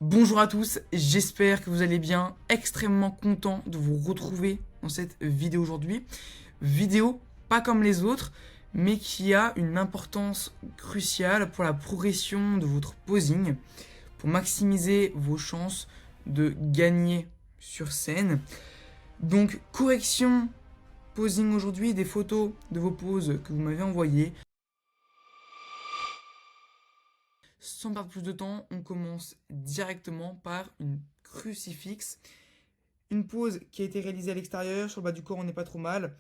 Bonjour à tous, j'espère que vous allez bien, extrêmement content de vous retrouver dans cette vidéo aujourd'hui. Vidéo pas comme les autres, mais qui a une importance cruciale pour la progression de votre posing, pour maximiser vos chances de gagner sur scène. Donc correction posing aujourd'hui, des photos de vos poses que vous m'avez envoyées. Sans perdre plus de temps, on commence directement par une crucifix. Une pose qui a été réalisée à l'extérieur, sur le bas du corps on n'est pas trop mal.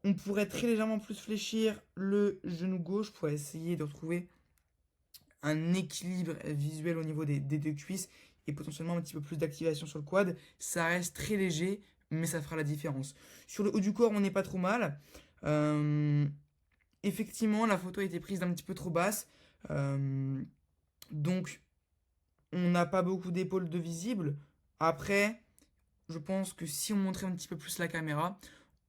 On pourrait très légèrement plus fléchir le genou gauche pour essayer de retrouver un équilibre visuel au niveau des deux cuisses et potentiellement un petit peu plus d'activation sur le quad. Ça reste très léger, mais ça fera la différence. Sur le haut du corps on n'est pas trop mal. Euh, Effectivement, la photo a été prise d'un petit peu trop basse. Donc on n'a pas beaucoup d'épaules de visibles. Après, je pense que si on montrait un petit peu plus la caméra,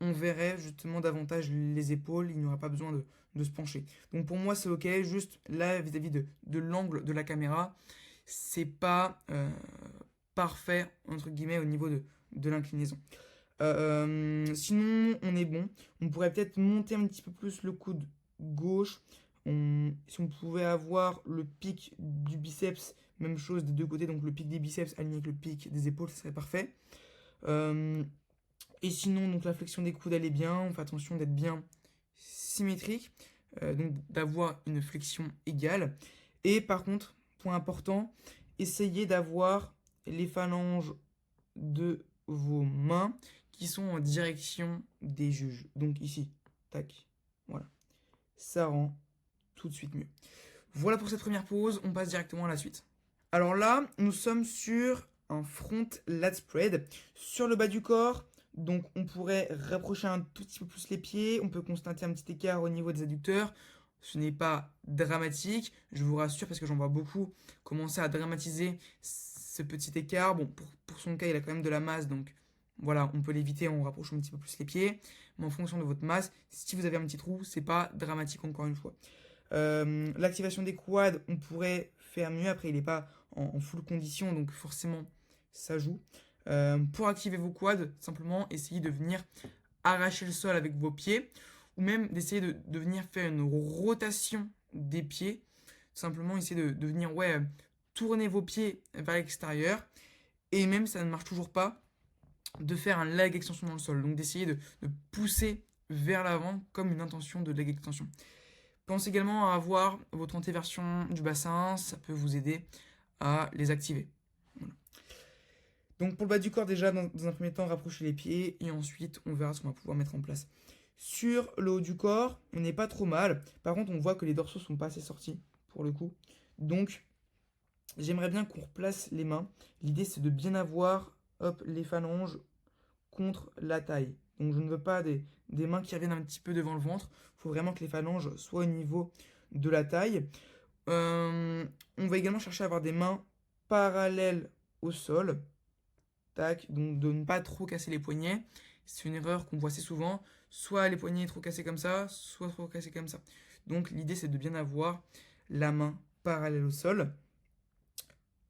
on verrait justement davantage les épaules, il n'y aura pas besoin de se pencher. Donc pour moi c'est ok, juste là vis-à-vis de l'angle de la caméra, c'est pas parfait entre guillemets au niveau de l'inclinaison. Sinon on est bon, on pourrait peut-être monter un petit peu plus le coude gauche. Si on pouvait avoir le pic du biceps, même chose des deux côtés, donc le pic des biceps aligné avec le pic des épaules, ce serait parfait. Euh, et sinon, donc la flexion des coudes, elle est bien. On fait attention d'être bien symétrique, donc d'avoir une flexion égale. Et par contre, point important, essayez d'avoir les phalanges de vos mains qui sont en direction des juges. Donc ici, tac, voilà. Ça rend tout de suite mieux. Voilà pour cette première pause, on passe directement à la suite. Alors là, nous sommes sur un front lat spread. Sur le bas du corps, donc on pourrait rapprocher un tout petit peu plus les pieds. On peut constater un petit écart au niveau des adducteurs. Ce n'est pas dramatique, je vous rassure, parce que j'en vois beaucoup commencer à dramatiser ce petit écart. Bon, pour son cas, il a quand même de la masse, donc voilà, on peut l'éviter en rapprochant un petit peu plus les pieds. Mais en fonction de votre masse, si vous avez un petit trou, c'est pas dramatique encore une fois. L'activation des quads, on pourrait faire mieux. Après, il n'est pas en full condition, donc forcément, ça joue. Pour activer vos quads, simplement essayez de venir arracher le sol avec vos pieds, ou même d'essayer de venir faire une rotation des pieds. Simplement, essayez de venir tourner vos pieds vers l'extérieur. Et même si ça ne marche toujours pas, de faire un leg extension dans le sol. Donc d'essayer de pousser vers l'avant comme une intention de leg extension. Pensez également à avoir votre antéversion du bassin, ça peut vous aider à les activer. Voilà. Donc pour le bas du corps, déjà, dans un premier temps, rapprochez les pieds et ensuite on verra ce qu'on va pouvoir mettre en place. Sur le haut du corps, on n'est pas trop mal. Par contre, on voit que les dorsaux sont pas assez sortis pour le coup. Donc j'aimerais bien qu'on replace les mains. L'idée c'est de bien avoir hop, les phalanges contre la taille. Donc je ne veux pas des mains qui reviennent un petit peu devant le ventre. Il faut vraiment que les phalanges soient au niveau de la taille. Euh, on va également chercher à avoir des mains parallèles au sol. Tac, donc de ne pas trop casser les poignets. C'est une erreur qu'on voit assez souvent. Soit les poignets trop cassés comme ça, soit trop cassés comme ça. Donc l'idée c'est de bien avoir la main parallèle au sol.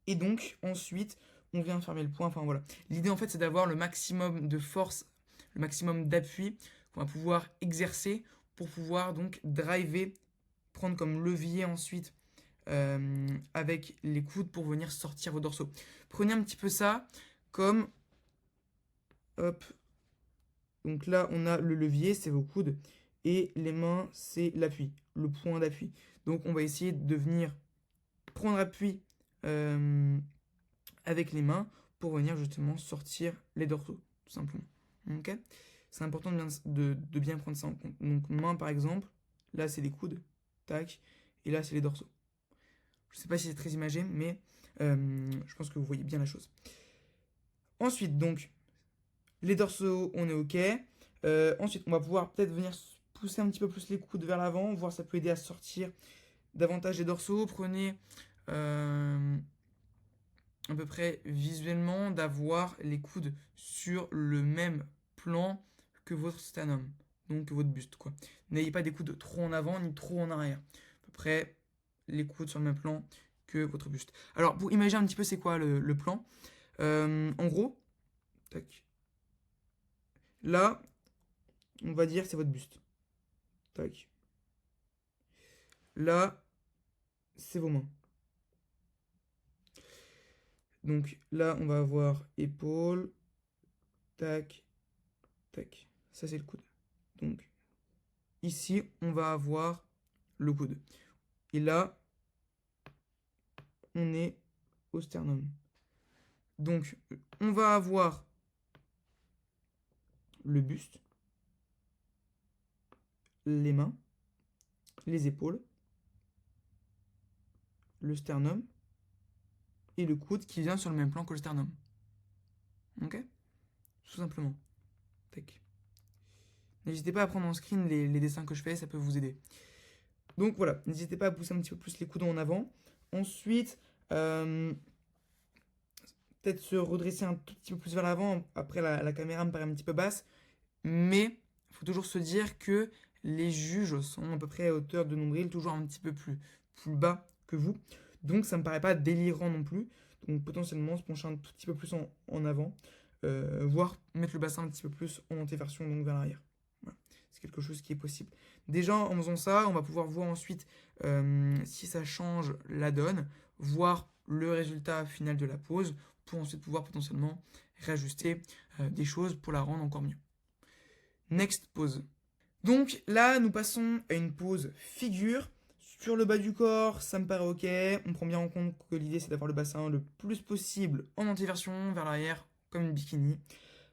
Et donc ensuite on vient fermer le poing. Enfin voilà. L'idée en fait c'est d'avoir le maximum de force, le maximum d'appui qu'on va pouvoir exercer pour pouvoir donc driver, prendre comme levier ensuite avec les coudes pour venir sortir vos dorsaux. Prenez un petit peu ça comme, hop, donc là on a le levier, c'est vos coudes, et les mains, c'est l'appui, le point d'appui. Donc on va essayer de venir prendre appui avec les mains pour venir justement sortir les dorsaux, tout simplement. Ok. C'est important de bien prendre ça en compte. Donc main par exemple, là c'est les coudes, tac, et là c'est les dorsaux. Je ne sais pas si c'est très imagé, mais je pense que vous voyez bien la chose. Ensuite, donc, les dorsaux, on est OK. Ensuite, on va pouvoir peut-être venir pousser un petit peu plus les coudes vers l'avant, voir si ça peut aider à sortir davantage les dorsaux. Prenez à peu près visuellement d'avoir les coudes sur le même plan que votre sternum, donc votre buste, quoi. N'ayez pas des coudes trop en avant ni trop en arrière. À peu près les coudes sur le même plan que votre buste. Alors, pour imaginer un petit peu c'est quoi le plan, en gros, tac, là, on va dire c'est votre buste. Tac. Là, c'est vos mains. Donc là, on va avoir épaule, tac, tac. Ça, c'est le coude. Donc ici, on va avoir le coude. Et là, on est au sternum. Donc, on va avoir le buste, les mains, les épaules, le sternum et le coude qui vient sur le même plan que le sternum. Ok? Tout simplement. Tac. N'hésitez pas à prendre en screen les dessins que je fais, ça peut vous aider. Donc voilà, n'hésitez pas à pousser un petit peu plus les coudes en avant. Ensuite, peut-être se redresser un tout petit peu plus vers l'avant. Après, la caméra me paraît un petit peu basse. Mais il faut toujours se dire que les juges sont à peu près à hauteur de nombril, toujours un petit peu plus bas que vous. Donc ça me paraît pas délirant non plus. Donc potentiellement se pencher un tout petit peu plus en avant, voire mettre le bassin un petit peu plus en antéversion, donc vers l'arrière. Voilà. C'est quelque chose qui est possible. Déjà en faisant ça, on va pouvoir voir ensuite si ça change la donne, voir le résultat final de la pose, pour ensuite pouvoir potentiellement réajuster des choses pour la rendre encore mieux. Next pose. Donc là, nous passons à une pose figure. Sur le bas du corps, ça me paraît ok. On prend bien en compte que l'idée c'est d'avoir le bassin le plus possible en antéversion, vers l'arrière, comme une bikini.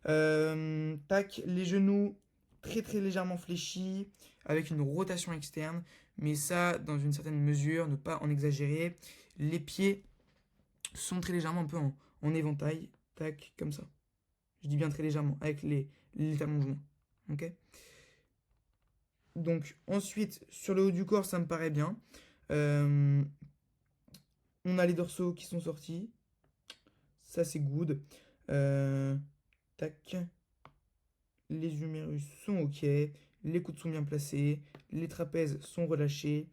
Tac, les genoux très très légèrement fléchis, avec une rotation externe. Mais ça, dans une certaine mesure, ne pas en exagérer. Les pieds sont très légèrement un peu en éventail. Tac, comme ça. Je dis bien très légèrement, avec les talons joints. Ok? Donc ensuite, sur le haut du corps, ça me paraît bien. Euh, on a les dorsaux qui sont sortis. Ça, c'est good. Euh, tac. Les humérus sont ok. Les coudes sont bien placés. Les trapèzes sont relâchés.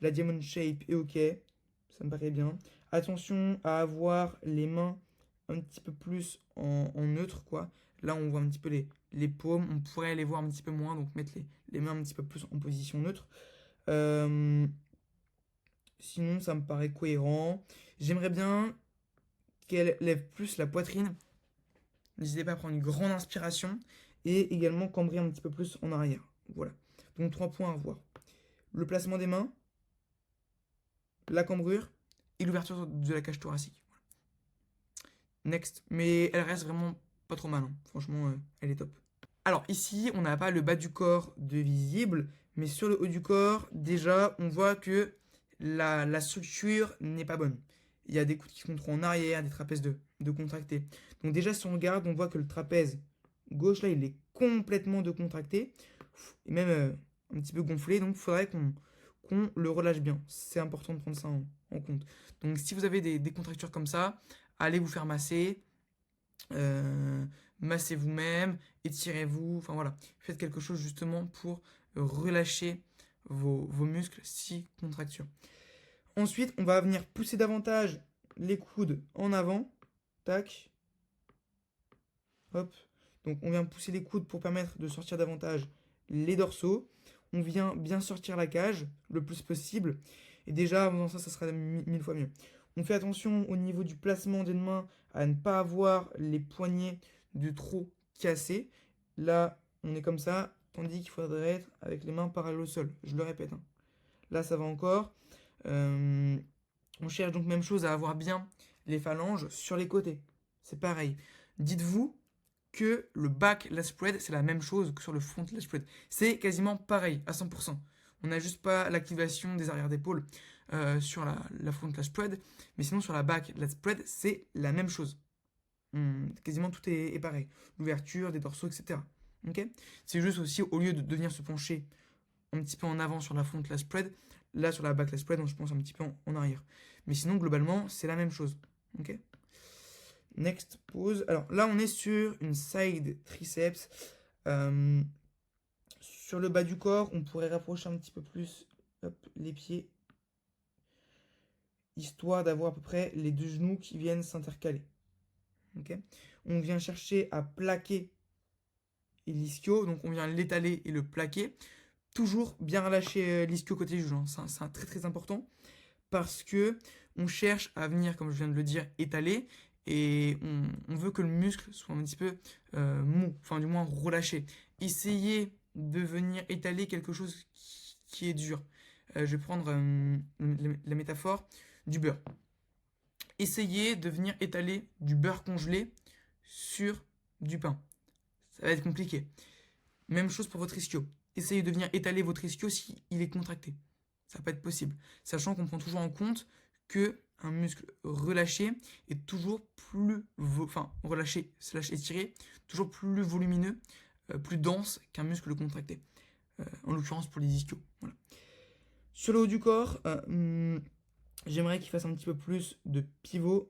La diamond shape est ok. Ça me paraît bien. Attention à avoir les mains un petit peu plus en neutre, quoi. Là, on voit un petit peu les paumes. On pourrait les voir un petit peu moins, donc mettre les mains un petit peu plus en position neutre. Euh, Sinon, ça me paraît cohérent. J'aimerais bien qu'elle lève plus la poitrine. N'hésitez pas à prendre une grande inspiration et également cambrer un petit peu plus en arrière. Voilà. Donc 3 points à voir. Le placement des mains, la cambrure et l'ouverture de la cage thoracique. Next. Mais elle reste vraiment pas trop mal, hein. Franchement, elle est top. Alors ici, on n'a pas le bas du corps de visible, mais sur le haut du corps, déjà, on voit que la structure n'est pas bonne. Il y a des coudes qui sont trop en arrière, des trapèzes de contractés. Donc déjà, si on regarde, on voit que le trapèze gauche, là, il est complètement décontracté, et même un petit peu gonflé, donc il faudrait qu'on le relâche bien. C'est important de prendre ça en compte. Donc si vous avez des contractures comme ça, allez vous faire masser. Euh, Massez vous-même, étirez-vous, enfin voilà, faites quelque chose justement pour relâcher vos muscles si contracture. Ensuite, on va venir pousser davantage les coudes en avant, tac, hop. Donc on vient pousser les coudes pour permettre de sortir davantage les dorsaux. On vient bien sortir la cage le plus possible. Et déjà, en faisant ça, ça sera 1000 fois mieux. On fait attention au niveau du placement des mains à ne pas avoir les poignets de trop cassés. Là, on est comme ça, tandis qu'il faudrait être avec les mains parallèles au sol. Je le répète, hein. Là, ça va encore. On cherche donc même chose à avoir bien les phalanges sur les côtés. C'est pareil. Dites-vous que le back lat spread, c'est la même chose que sur le front lat spread. C'est quasiment pareil, à 100%. On n'a juste pas l'activation des arrières d'épaule sur la front lat spread, mais sinon sur la back lat spread, c'est la même chose. Quasiment tout est pareil. L'ouverture, des dorsaux, etc. Okay, c'est juste aussi, au lieu de venir se pencher un petit peu en avant sur la front lat spread, là sur la back lat spread, on se penche un petit peu en arrière. Mais sinon, globalement, c'est la même chose. Ok. Next pose. Alors là, on est sur une side triceps. Sur le bas du corps, on pourrait rapprocher un petit peu plus, hop, les pieds. histoire d'avoir à peu près les deux genoux qui viennent s'intercaler. Okay, on vient chercher à plaquer l'ischio, donc on vient l'étaler et le plaquer. Toujours bien relâcher l'ischio côté juge, hein. C'est très très important parce que on cherche à venir, comme je viens de le dire, étaler et on veut que le muscle soit un petit peu mou, enfin du moins relâché. Essayez de venir étaler quelque chose qui est dur. Je vais prendre la métaphore du beurre. Essayez de venir étaler du beurre congelé sur du pain. Ça va être compliqué. Même chose pour votre ischio. Essayez de venir étaler votre ischio s'il est contracté. Ça va pas être possible. Sachant qu'on prend toujours en compte que un muscle relâché est toujours plus, relâché, slash étiré, toujours plus volumineux, plus dense qu'un muscle contracté. En l'occurrence pour les ischios. Voilà. Sur le haut du corps, j'aimerais qu'il fasse un petit peu plus de pivot.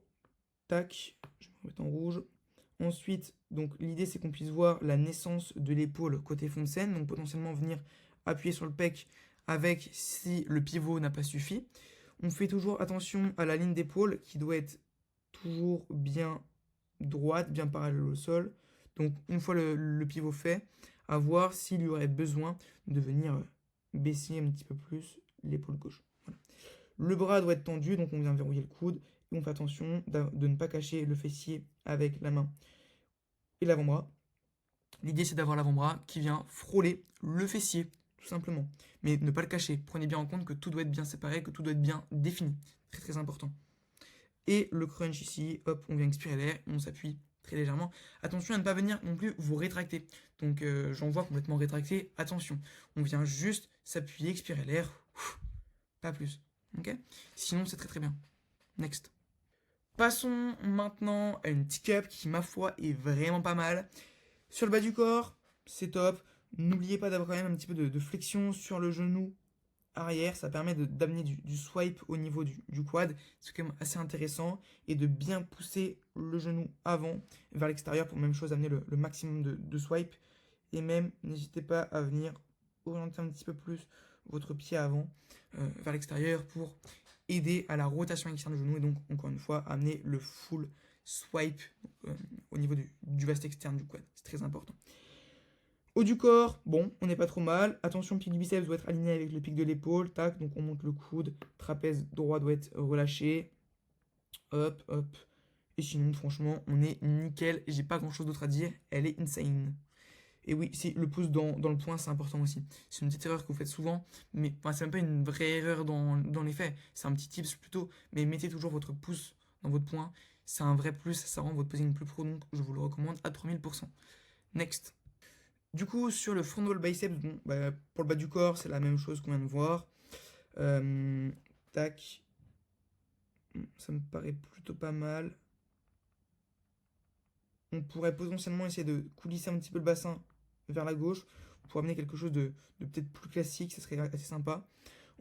Tac, je vais me remettre en rouge. Ensuite, donc l'idée c'est qu'on puisse voir la naissance de l'épaule côté fond de scène, donc potentiellement venir appuyer sur le pec avec si le pivot n'a pas suffi. On fait toujours attention à la ligne d'épaule qui doit être toujours bien droite, bien parallèle au sol. Donc une fois le pivot fait, à voir s'il y aurait besoin de venir baisser un petit peu plus l'épaule gauche. Voilà. Le bras doit être tendu, donc on vient verrouiller le coude. Et on fait attention de ne pas cacher le fessier avec la main et l'avant-bras. L'idée c'est d'avoir l'avant-bras qui vient frôler le fessier, tout simplement. Mais ne pas le cacher. Prenez bien en compte que tout doit être bien séparé, que tout doit être bien défini. Très très important. Et le crunch ici, hop, on vient expirer l'air, on s'appuie très légèrement. Attention à ne pas venir non plus vous rétracter. Donc j'en vois complètement rétracté, attention. On vient juste s'appuyer, expirer l'air, pas plus. Ok? Sinon c'est très très bien. Next. Passons maintenant à une tick-up qui, ma foi, est vraiment pas mal. Sur le bas du corps, c'est top. N'oubliez pas d'avoir quand même un petit peu de flexion sur le genou arrière. Ça permet d'amener du swipe au niveau du quad. C'est quand même assez intéressant. Et de bien pousser le genou avant vers l'extérieur pour même chose amener le maximum de swipe. Et même, n'hésitez pas à venir orienter un petit peu plus votre pied avant vers l'extérieur pour aider à la rotation externe du genou et donc encore une fois amener le full swipe au niveau du vaste externe du quad. C'est très important. Haut du corps, bon, on n'est pas trop mal. Attention, le pic du biceps doit être aligné avec le pic de l'épaule. Tac, donc on monte le coude. Trapèze droit doit être relâché. Hop, hop. Et sinon, franchement, on est nickel. J'ai pas grand chose d'autre à dire. Elle est insane. Et oui, si le pouce dans le poing, c'est important aussi. C'est une petite erreur que vous faites souvent, mais enfin, c'est même pas une vraie erreur dans les faits. C'est un petit tips plutôt, mais mettez toujours votre pouce dans votre poing. C'est un vrai plus, ça rend votre posing plus pro, donc je vous le recommande à 3000%. Next. Du coup, sur le front wall biceps, bon, bah, pour le bas du corps, c'est la même chose qu'on vient de voir. Tac. Ça me paraît plutôt pas mal. On pourrait potentiellement essayer de coulisser un petit peu le bassin vers la gauche pour amener quelque chose de peut-être plus classique, ça serait assez sympa.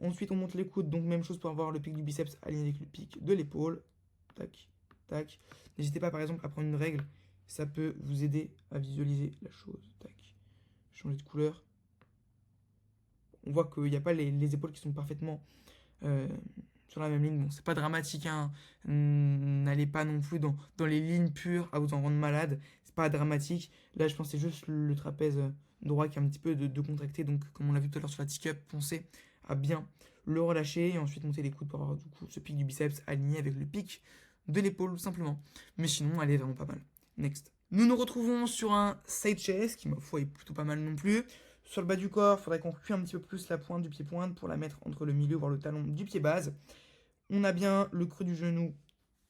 Ensuite, on monte les coudes, donc même chose pour avoir le pic du biceps aligné avec le pic de l'épaule. Tac, tac. N'hésitez pas par exemple à prendre une règle, ça peut vous aider à visualiser la chose. Tac. Changer de couleur. On voit qu'il n'y a pas les épaules qui sont parfaitement sur la même ligne. Bon, c'est pas dramatique, hein. N'allez pas non plus dans les lignes pures à vous en rendre malade. C'est pas dramatique. Là, je pense que c'est juste le trapèze droit qui est un petit peu de contracté. Donc, comme on l'a vu tout à l'heure sur la tick-up, pensez à bien le relâcher et ensuite monter les coudes pour avoir du coup ce pic du biceps aligné avec le pic de l'épaule, tout simplement. Mais sinon, elle est vraiment pas mal. Next. Nous nous retrouvons sur un side chest qui, ma foi, est plutôt pas mal non plus. Sur le bas du corps, il faudrait qu'on recule un petit peu plus la pointe du pied pointe pour la mettre entre le milieu, voire le talon du pied base. On a bien le creux du genou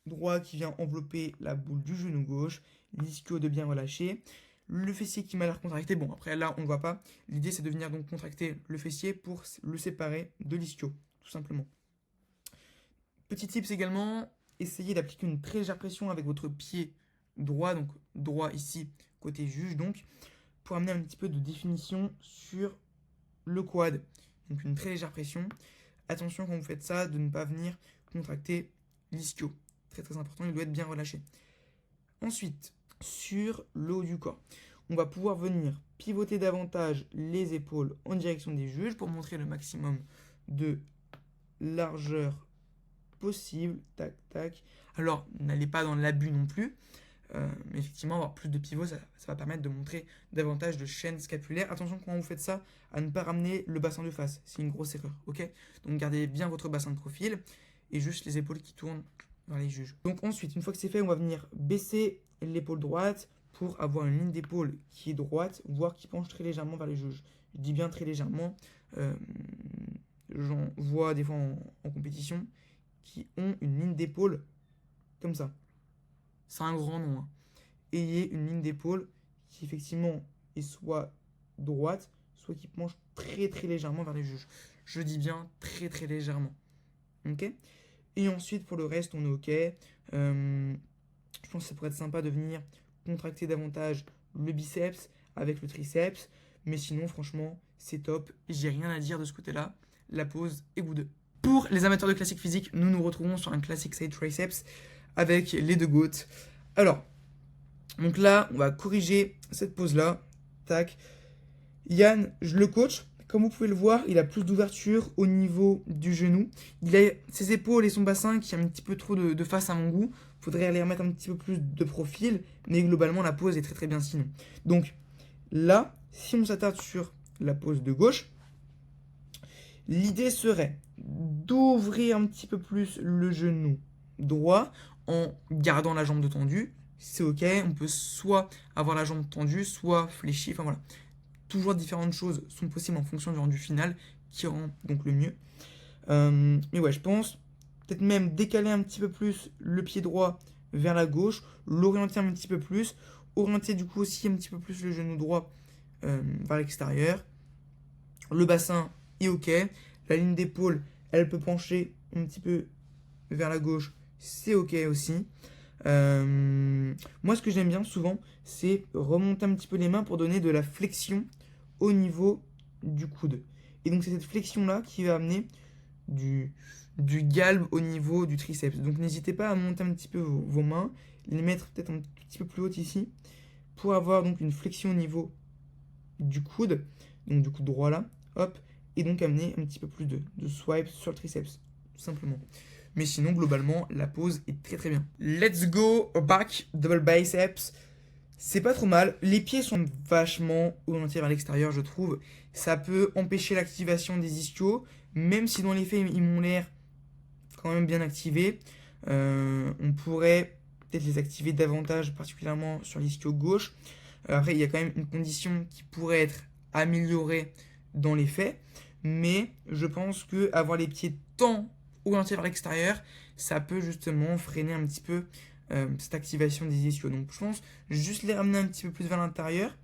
droit qui vient envelopper la boule du genou gauche, l'ischio de bien relâcher, le fessier qui m'a l'air contracté. Bon, après là, on ne voit pas. L'idée, c'est de venir donc contracter le fessier pour le séparer de l'ischio, tout simplement. Petit tips également, essayez d'appliquer une très légère pression avec votre pied droit, donc droit ici, côté juge, donc, pour amener un petit peu de définition sur le quad. Donc une très légère pression. Attention quand vous faites ça, de ne pas venir contracter l'ischio. Très très important, il doit être bien relâché. Ensuite, sur le haut du corps, on va pouvoir venir pivoter davantage les épaules en direction des juges pour montrer le maximum de largeur possible. Tac, tac. Alors, n'allez pas dans l'abus non plus. Mais effectivement, avoir plus de pivots, ça va permettre de montrer davantage de chaînes scapulaires. Attention quand vous faites ça, à ne pas ramener le bassin de face. C'est une grosse erreur, ok? Donc gardez bien votre bassin de profil et juste les épaules qui tournent vers les juges. Donc ensuite, une fois que c'est fait, on va venir baisser l'épaule droite pour avoir une ligne d'épaule qui est droite, voire qui penche très légèrement vers les juges. Je dis bien très légèrement. J'en vois des fois en compétition qui ont une ligne d'épaule comme ça. C'est un grand nom. Hein. Ayez une ligne d'épaule qui effectivement est soit droite, soit qui penche très très légèrement vers les juges. Je dis bien très très légèrement. Ok? Et ensuite pour le reste on est ok. Je pense que ça pourrait être sympa de venir contracter davantage le biceps avec le triceps. Mais sinon franchement c'est top. J'ai rien à dire de ce côté-là. La pose est good. Pour les amateurs de classique physique, nous nous retrouvons sur un classique side triceps avec les deux côtes. Alors, donc là, on va corriger cette pose-là. Tac. Yann, je le coach. Comme vous pouvez le voir, il a plus d'ouverture au niveau du genou. Il a ses épaules et son bassin qui a un petit peu trop de face à mon goût. Il faudrait les remettre un petit peu plus de profil. Mais globalement, la pose est très très bien sinon. Donc là, si on s'attarde sur la pose de gauche, l'idée serait d'ouvrir un petit peu plus le genou droit en gardant la jambe tendue. C'est ok, on peut soit avoir la jambe tendue, soit fléchie, enfin voilà. Toujours différentes choses sont possibles en fonction du rendu final qui rend donc le mieux. Mais ouais, je pense peut-être même décaler un petit peu plus le pied droit vers la gauche, l'orienter un petit peu plus, orienter du coup aussi un petit peu plus le genou droit vers l'extérieur. Le bassin est ok, la ligne d'épaule, elle peut pencher un petit peu vers la gauche, c'est ok aussi. Moi, ce que j'aime bien souvent, c'est remonter un petit peu les mains pour donner de la flexion au niveau du coude. Et donc, c'est cette flexion-là qui va amener du galbe au niveau du triceps. Donc, n'hésitez pas à monter un petit peu vos mains, les mettre peut-être un petit peu plus hautes ici, pour avoir donc une flexion au niveau du coude, donc du coude droit là, hop, et donc amener un petit peu plus de swipe sur le triceps, tout simplement. Mais sinon, globalement, la pose est très très bien. Let's go back, double biceps. C'est pas trop mal. Les pieds sont vachement orientés vers l'extérieur, je trouve. Ça peut empêcher l'activation des ischios, même si dans les faits, ils m'ont l'air quand même bien activés. On pourrait peut-être les activer davantage, particulièrement sur l'ischio gauche. Après, il y a quand même une condition qui pourrait être améliorée dans les faits. Mais je pense que avoir les pieds tant orienté vers l'extérieur, ça peut justement freiner un petit peu cette activation des ischios. Donc je pense juste les ramener un petit peu plus vers l'intérieur,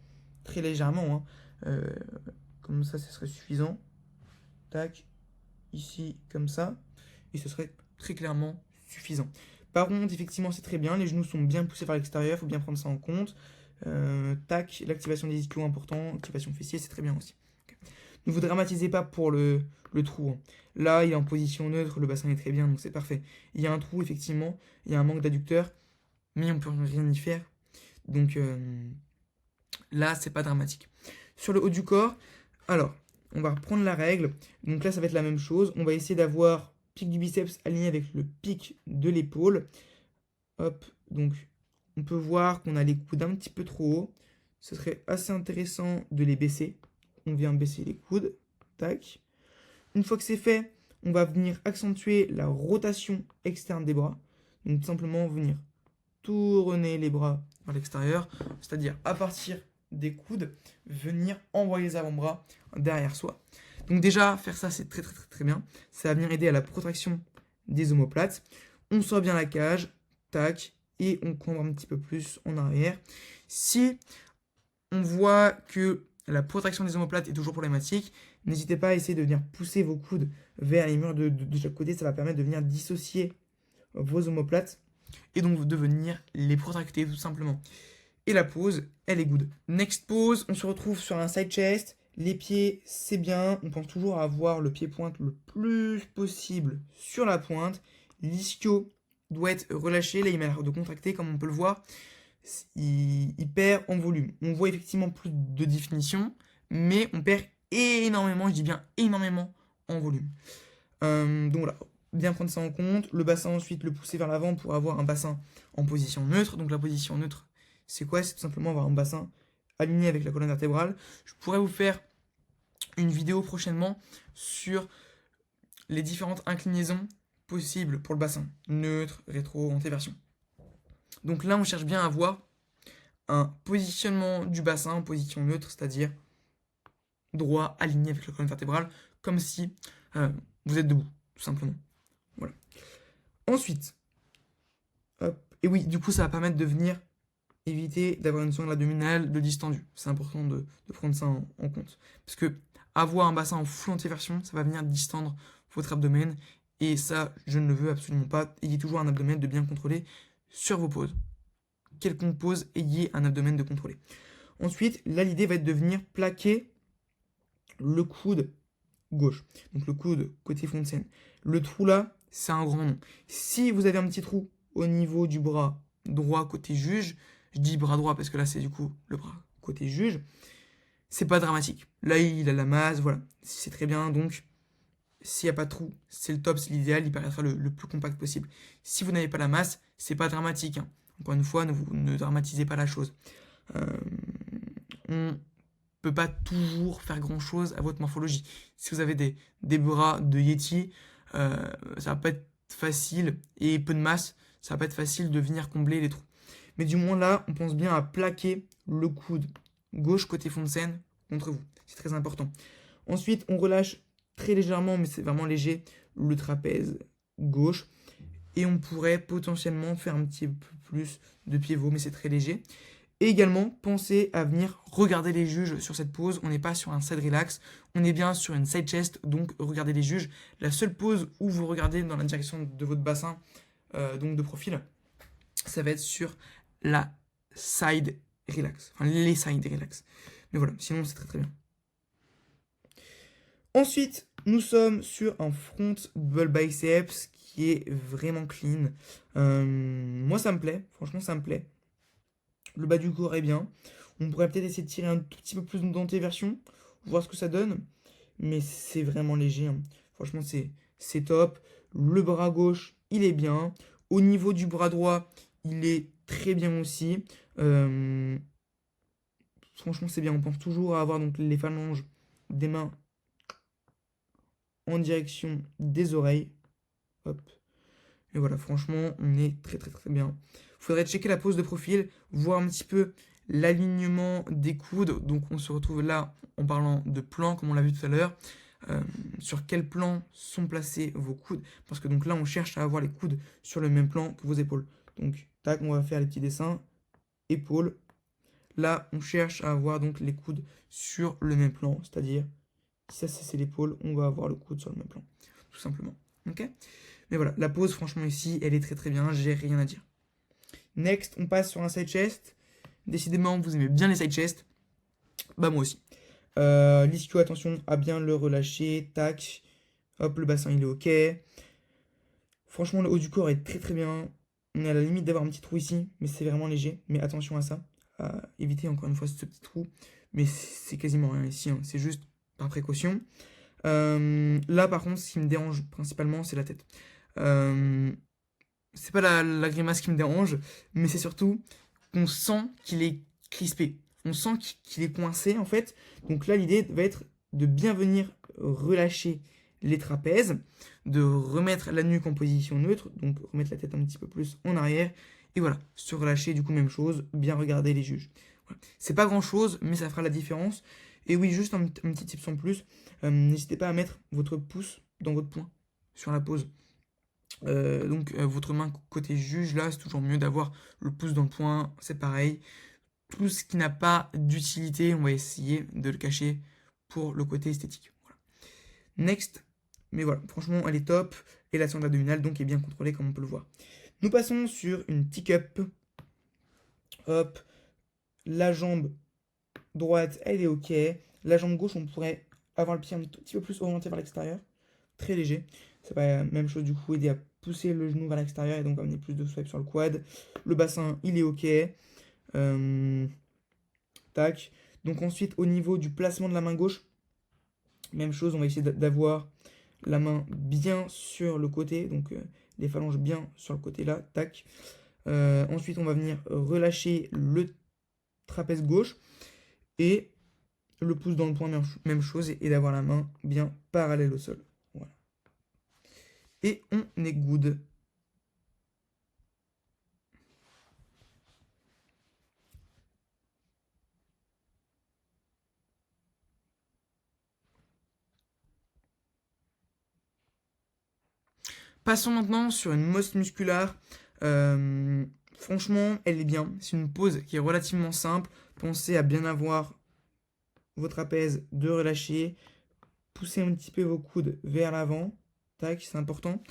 très légèrement, hein. Comme ça, ce serait suffisant. Tac, ici, comme ça, et ce serait très clairement suffisant. Par contre, effectivement, c'est très bien, les genoux sont bien poussés vers l'extérieur, il faut bien prendre ça en compte. Tac, l'activation des ischios important, activation fessier, c'est très bien aussi. Ne vous dramatisez pas pour le trou. Hein. Là, il est en position neutre, le bassin est très bien, donc c'est parfait. Il y a un trou, effectivement, il y a un manque d'adducteur, mais on peut rien y faire. Donc là, c'est pas dramatique. Sur le haut du corps, alors, on va reprendre la règle. Donc là, ça va être la même chose. On va essayer d'avoir pic du biceps aligné avec le pic de l'épaule. Hop, donc on peut voir qu'on a les coudes un petit peu trop hauts. Ce serait assez intéressant de les baisser. On vient baisser les coudes. Tac. Une fois que c'est fait, on va venir accentuer la rotation externe des bras. Donc tout simplement venir tourner les bras vers l'extérieur, c'est-à-dire à partir des coudes, venir envoyer les avant-bras derrière soi. Donc déjà, faire ça, c'est très très très très bien. Ça va venir aider à la protraction des omoplates. On sort bien la cage, tac, et on cambre un petit peu plus en arrière. Si on voit que la protraction des omoplates est toujours problématique, n'hésitez pas à essayer de venir pousser vos coudes vers les murs de chaque côté. Ça va permettre de venir dissocier vos omoplates et donc de venir les protracter tout simplement. Et la pose, elle est good. Next pose, on se retrouve sur un side chest. Les pieds, c'est bien. On pense toujours à avoir le pied pointe le plus possible sur la pointe. L'ischio doit être relâché. Là, il m'a l'air de contracter, comme on peut le voir. Il perd en volume. On voit effectivement plus de définition, mais on perd énormément, je dis bien énormément, en volume. Donc voilà, bien prendre ça en compte. Le bassin ensuite, le pousser vers l'avant pour avoir un bassin en position neutre. Donc la position neutre, c'est quoi? C'est tout simplement avoir un bassin aligné avec la colonne vertébrale. Je pourrais vous faire une vidéo prochainement sur les différentes inclinaisons possibles pour le bassin. Neutre, rétro, antéversion. Donc là, on cherche bien à avoir un positionnement du bassin en position neutre, c'est-à-dire droit, aligné avec la colonne vertébrale, comme si vous êtes debout, tout simplement. Voilà. Ensuite, hop, et oui, du coup, ça va permettre de venir éviter d'avoir une sangle abdominale de distendu. C'est important de prendre ça en compte. Parce que avoir un bassin en full antéversion, ça va venir distendre votre abdomen. Et ça, je ne le veux absolument pas. Ayez toujours un abdomen de bien contrôlé sur vos poses. Quelconque pose, ayez un abdomen de contrôlé. Ensuite, là, l'idée va être de venir plaquer le coude gauche. Donc le coude côté fond de scène. Le trou là, c'est un grand nom. Si vous avez un petit trou au niveau du bras droit côté juge, je dis bras droit parce que là c'est du coup le bras côté juge, c'est pas dramatique. Là il a la masse, voilà, c'est très bien. Donc s'il n'y a pas de trou, c'est le top, c'est l'idéal, il paraîtra le plus compact possible. Si vous n'avez pas la masse, c'est pas dramatique, hein. Encore une fois, ne dramatisez pas la chose. On peut pas toujours faire grand chose à votre morphologie. Si vous avez des bras de Yeti, ça va pas être facile, et peu de masse, ça va pas être facile de venir combler les trous. Mais du moins là, on pense bien à plaquer le coude gauche côté fond de scène contre vous. C'est très important. Ensuite, on relâche très légèrement, mais c'est vraiment léger, le trapèze gauche. Et on pourrait potentiellement faire un petit peu plus de pivot, mais c'est très léger. Et également, pensez à venir regarder les juges sur cette pose. On n'est pas sur un side relax, on est bien sur une side chest, donc regardez les juges. La seule pose où vous regardez dans la direction de votre bassin, donc de profil, ça va être sur la side relax, enfin les side relax. Mais voilà, sinon c'est très très bien. Ensuite, nous sommes sur un front double biceps qui est vraiment clean. Moi ça me plaît, franchement ça me plaît. Le bas du corps est bien. On pourrait peut-être essayer de tirer un tout petit peu plus d'antéversion, voir ce que ça donne. Mais c'est vraiment léger, hein. Franchement, c'est top. Le bras gauche, il est bien. Au niveau du bras droit, il est très bien aussi. Franchement, c'est bien. On pense toujours à avoir donc les phalanges des mains en direction des oreilles. Hop. Et voilà, franchement, on est très très très bien. Faudrait checker la pose de profil, voir un petit peu l'alignement des coudes. Donc on se retrouve là en parlant de plan, comme on l'a vu tout à l'heure. Sur quel plan sont placés vos coudes. Parce que donc là, on cherche à avoir les coudes sur le même plan que vos épaules. Donc, tac, on va faire les petits dessins. Épaules. Là, on cherche à avoir donc les coudes sur le même plan. C'est-à-dire, si ça c'est l'épaule, on va avoir le coude sur le même plan. Tout simplement. Ok? Mais voilà, la pose, franchement, ici, elle est très très bien. J'ai rien à dire. Next, on passe sur un side chest. Décidément, vous aimez bien les side chest. Bah, moi aussi. L'ischio, attention à bien le relâcher. Tac. Hop, le bassin, il est ok. Franchement, le haut du corps est très très bien. On est à la limite d'avoir un petit trou ici, mais c'est vraiment léger. Mais attention à ça. À éviter encore une fois ce petit trou. Mais c'est quasiment rien ici, hein. C'est juste par précaution. Là, par contre, ce qui me dérange principalement, c'est la tête. C'est pas la grimace qui me dérange, mais c'est surtout qu'on sent qu'il est crispé. On sent qu'il est coincé, en fait. Donc là, l'idée va être de bien venir relâcher les trapèzes, de remettre la nuque en position neutre, donc remettre la tête un petit peu plus en arrière, et voilà, se relâcher, du coup, même chose, bien regarder les juges. Voilà. C'est pas grand chose, mais ça fera la différence. Et oui, juste un petit tip en plus, n'hésitez pas à mettre votre pouce dans votre poing sur la pose. Votre main côté juge, là, c'est toujours mieux d'avoir le pouce dans le poing, c'est pareil. Tout ce qui n'a pas d'utilité, on va essayer de le cacher pour le côté esthétique. Voilà. Next, mais voilà, franchement, elle est top. Et la sonde abdominale, donc, est bien contrôlée, comme on peut le voir. Nous passons sur une tick-up. Hop, la jambe droite, elle est ok. La jambe gauche, on pourrait avoir le pied un tout petit peu plus orienté vers l'extérieur. Très léger. Ça va, même chose, du coup, aider à pousser le genou vers l'extérieur et donc amener plus de swipe sur le quad. Le bassin, il est ok. Tac. Donc ensuite, au niveau du placement de la main gauche, même chose, on va essayer d'avoir la main bien sur le côté, donc les phalanges bien sur le côté là, tac. Ensuite, on va venir relâcher le trapèze gauche et le pouce dans le poing, même chose, et d'avoir la main bien parallèle au sol. Voilà. Et on est good. Passons maintenant sur une mosse musculaire. Franchement, elle est bien. C'est une pose qui est relativement simple. Pensez à bien avoir vos trapèzes de relâcher. Poussez un petit peu vos coudes vers l'avant. Tac, c'est important.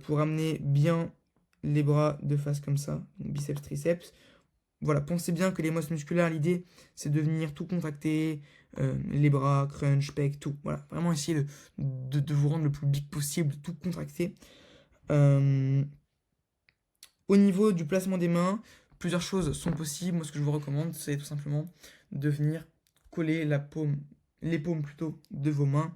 Pour amener bien les bras de face comme ça. Donc biceps, triceps. Voilà, pensez bien que les mosses musculaires, l'idée, c'est de venir tout contracter, les bras, crunch, pec, tout. Voilà, vraiment essayer de vous rendre le plus big possible, tout contracter. Au niveau du placement des mains, plusieurs choses sont possibles. Moi, ce que je vous recommande, c'est tout simplement de venir coller les paumes plutôt de vos mains.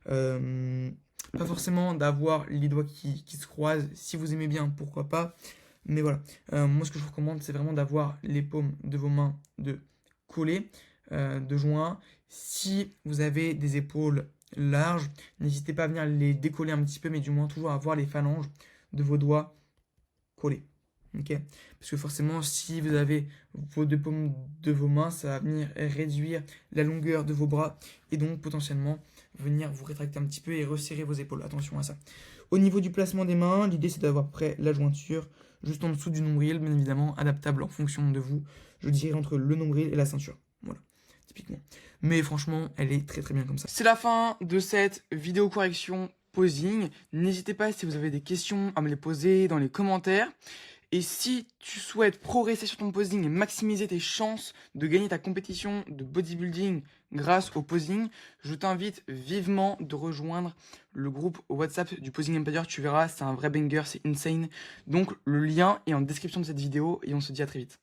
Pas forcément d'avoir les doigts qui se croisent. Si vous aimez bien, pourquoi pas. Mais voilà, moi ce que je vous recommande, c'est vraiment d'avoir les paumes de vos mains de coller, de joints. Si vous avez des épaules larges, n'hésitez pas à venir les décoller un petit peu, mais du moins toujours avoir les phalanges de vos doigts collées. Okay, parce que forcément, si vous avez vos deux paumes de vos mains, ça va venir réduire la longueur de vos bras et donc potentiellement venir vous rétracter un petit peu et resserrer vos épaules. Attention à ça. Au niveau du placement des mains, l'idée c'est d'avoir près la jointure juste en dessous du nombril, bien évidemment, adaptable en fonction de vous. Je dirais entre le nombril et la ceinture. Voilà, typiquement. Mais franchement, elle est très très bien comme ça. C'est la fin de cette vidéo correction posing. N'hésitez pas, si vous avez des questions, à me les poser dans les commentaires. Et si tu souhaites progresser sur ton posing et maximiser tes chances de gagner ta compétition de bodybuilding grâce au posing, je t'invite vivement de rejoindre le groupe WhatsApp du Posing Empire. Tu verras, c'est un vrai banger, c'est insane. Donc le lien est en description de cette vidéo et on se dit à très vite.